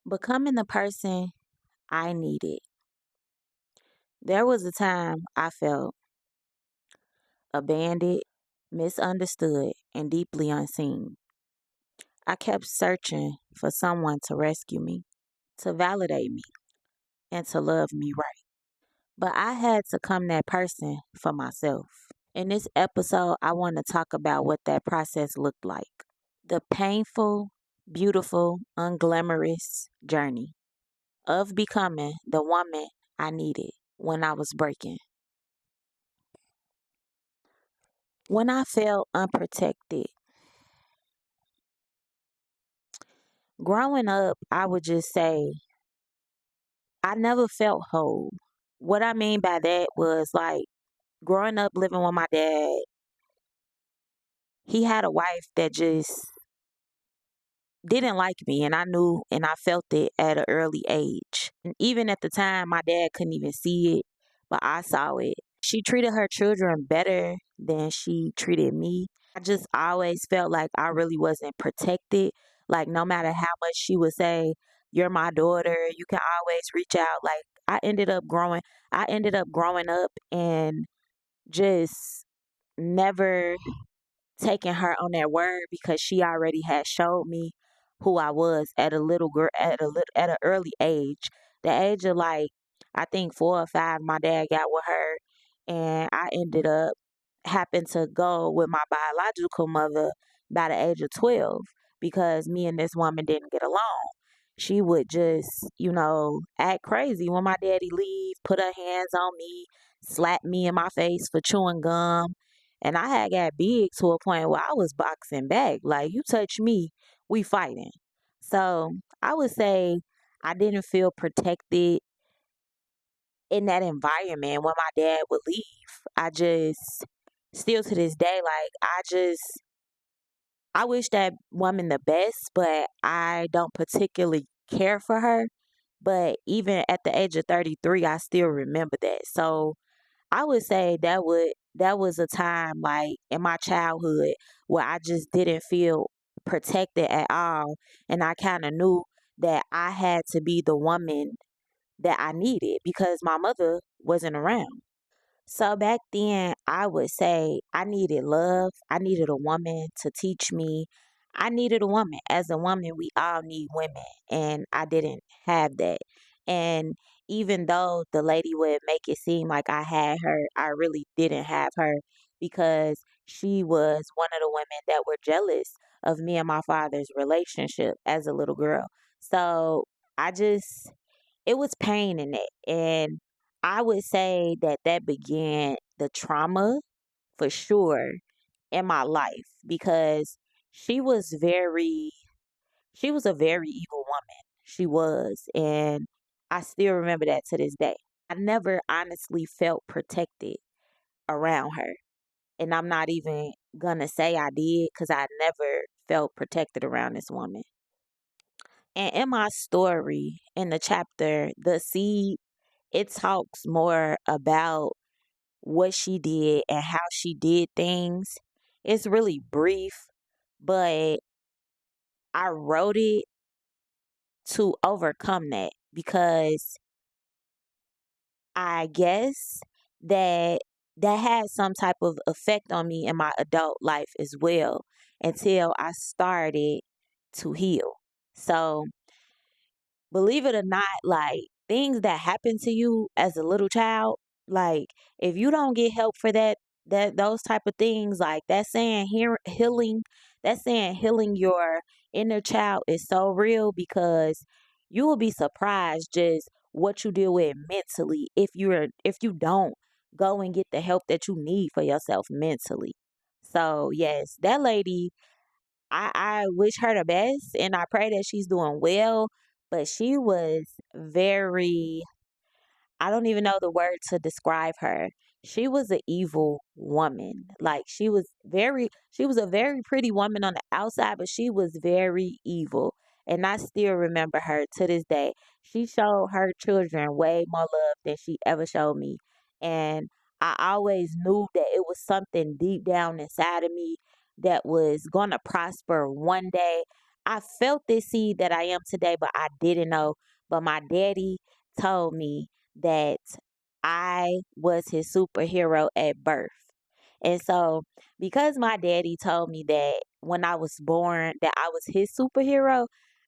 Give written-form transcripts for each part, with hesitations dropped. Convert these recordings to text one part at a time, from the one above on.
Becoming the person I needed. There was a time I felt abandoned, misunderstood, and deeply unseen. I kept searching for someone to rescue me, to validate me, and to love me right. But I had to become that person for myself. In this episode, I want to talk about what that process looked like. The painful, beautiful, unglamorous journey of becoming the woman I needed when I was breaking. When I felt unprotected, growing up, I would just say I never felt whole. What I mean by that was like growing up living with my dad, he had a wife that just didn't like me, and I knew and I felt it at an early age. And even at the time, my dad couldn't even see it, but I saw it. She treated her children better than she treated me. I just always felt like I really wasn't protected. Like, no matter how much she would say, "You're my daughter, you can always reach out." Like, I ended up growing up and just never taking her on that word because she already had showed me who I was at a little girl at an early age. The age of like I think 4 or 5, my dad got with her, and I ended up having to go with my biological mother by the age of 12 because me and this woman didn't get along. She would just, act crazy when my daddy leave, put her hands on me, slap me in my face for chewing gum, and I had got big to a point where I was boxing back. Like, you touch me, we fighting. So I would say I didn't feel protected in that environment when my dad would leave. I just, still to this day, like, I wish that woman the best, but I don't particularly care for her. But even at the age of 33, I still remember that. So I would say that was a time like in my childhood where I just didn't feel protected at all, and I kind of knew that I had to be the woman that I needed because my mother wasn't around. So back then, I would say I needed love. I needed a woman to teach me. I needed a woman. As a woman, we all need women, and I didn't have that. And even though the lady would make it seem like I had her, I really didn't have her because she was one of the women that were jealous of me and my father's relationship as a little girl. So I just it was pain in it. And I would say that that began the trauma for sure in my life because she was very, she was a very evil woman. She was. And I still remember that to this day. I never honestly felt protected around her. And I'm not even gonna say I did because I never felt protected around this woman. And in my story, in the chapter, The Seed, it talks more about what she did and how she did things. It's really brief, but I wrote it to overcome that because I guess that that had some type of effect on me in my adult life as well until I started to heal. So believe it or not, like things that happen to you as a little child, like if you don't get help for that those type of things, like that saying healing your inner child is so real because you will be surprised just what you deal with mentally if you don't go and get the help that you need for yourself mentally. So yes, that lady, I wish her the best and I pray that she's doing well. But she was very, I don't even know the word to describe her. She was an evil woman. Like she was a very pretty woman on the outside, but she was very evil. And I still remember her to this day. She showed her children way more love than she ever showed me. And I always knew that it was something deep down inside of me that was going to prosper one day. I felt this seed that I am today, but I didn't know. But my daddy told me that I was his superhero at birth. And so, because my daddy told me that when I was born, that I was his superhero,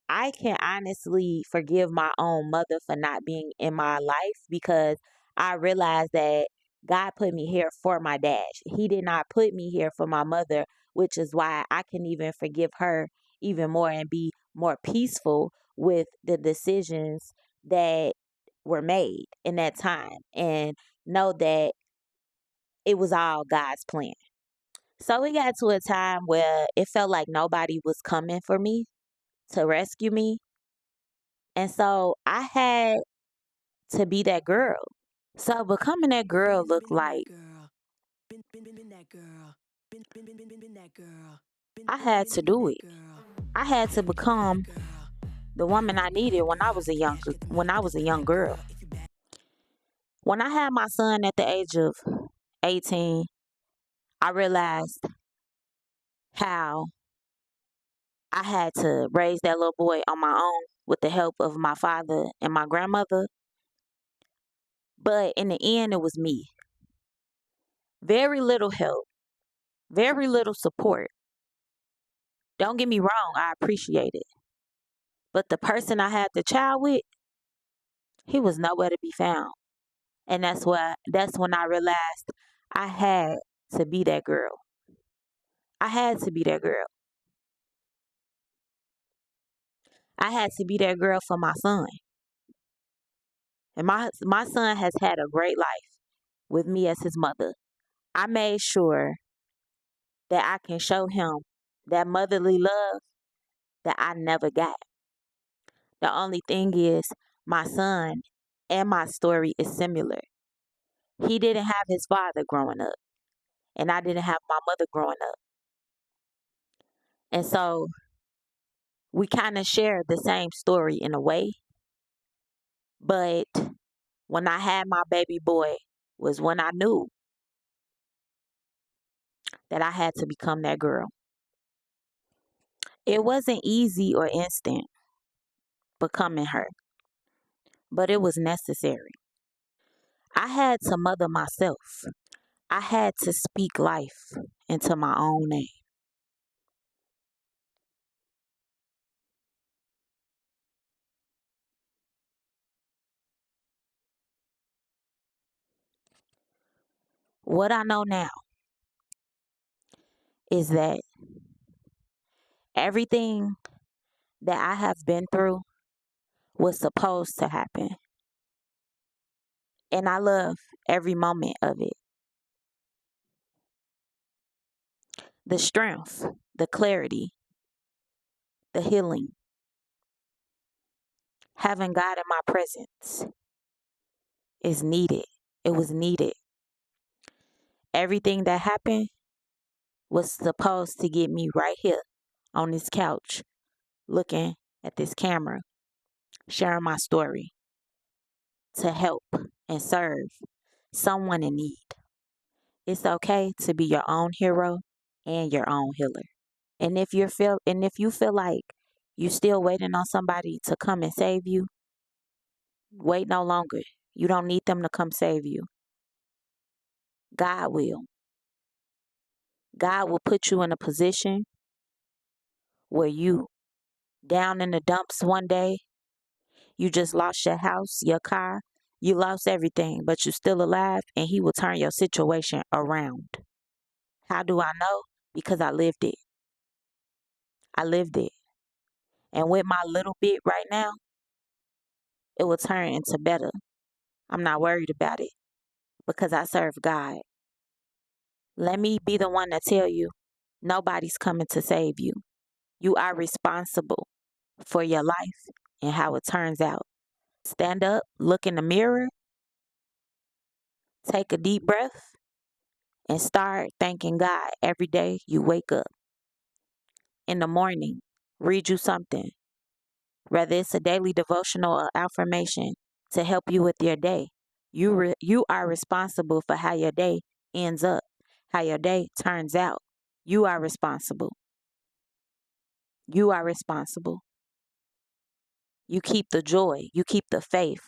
I can honestly forgive my own mother for not being in my life because I realized that God put me here for my dad. He did not put me here for my mother, which is why I can even forgive her even more and be more peaceful with the decisions that were made in that time and know that it was all God's plan. So it got to a time where it felt like nobody was coming for me to rescue me. And so I had to be that girl. So becoming that girl looked like I had to do it. I had to become the woman I needed when I was a young girl. When I had my son at the age of 18, I realized how I had to raise that little boy on my own with the help of my father and my grandmother. But in the end, it was me. Very little help, very little support. Don't get me wrong, I appreciate it. But the person I had the child with, he was nowhere to be found. And that's when I realized I had to be that girl. I had to be that girl. I had to be that girl for my son. And my son has had a great life with me as his mother. I made sure that I can show him that motherly love that I never got. The only thing is, my son and my story is similar. He didn't have his father growing up, and I didn't have my mother growing up. And so we kind of share the same story in a way. But when I had my baby boy, was when I knew that I had to become that girl. It wasn't easy or instant becoming her, but it was necessary. I had to mother myself. I had to speak life into my own name. What I know now is that everything that I have been through was supposed to happen. And I love every moment of it. The strength, the clarity, the healing, having God in my presence is needed. It was needed. Everything that happened was supposed to get me right here on this couch, looking at this camera, sharing my story to help and serve someone in need. It's okay to be your own hero and your own healer. And if you feel like you still waiting on somebody to come and save you, wait no longer. You don't need them to come save you. God will. God will put you in a position where you down in the dumps one day, you just lost your house, your car, you lost everything, but you're still alive and he will turn your situation around. How do I know? Because I lived it. I lived it. And with my little bit right now, it will turn into better. I'm not worried about it because I serve God. Let me be the one to tell you nobody's coming to save you. You are responsible for your life and how it turns out. Stand up, look in the mirror, take a deep breath, and start thanking God every day you wake up. In the morning, read you something, whether it's a daily devotional or affirmation to help you with your day. You are responsible for how your day ends up, how your day turns out. You are responsible. You are responsible. You keep the joy, you keep the faith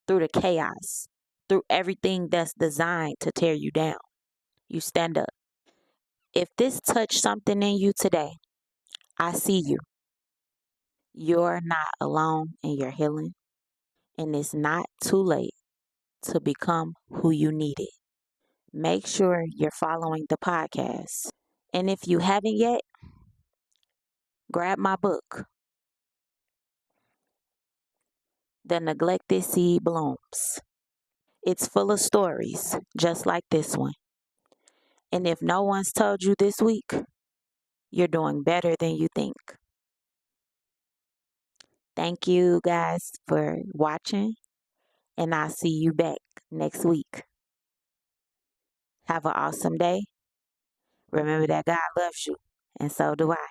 through the chaos, through everything that's designed to tear you down. You stand up. If this touched something in you today, I see you. You're not alone in your healing, and it's not too late to become who you needed. Make sure you're following the podcast. And if you haven't yet, grab my book, The Neglected Seed Blooms. It's full of stories just like this one. And if no one's told you this week, you're doing better than you think. Thank you guys for watching, and I'll see you back next week. Have an awesome day. Remember that God loves you, and so do I.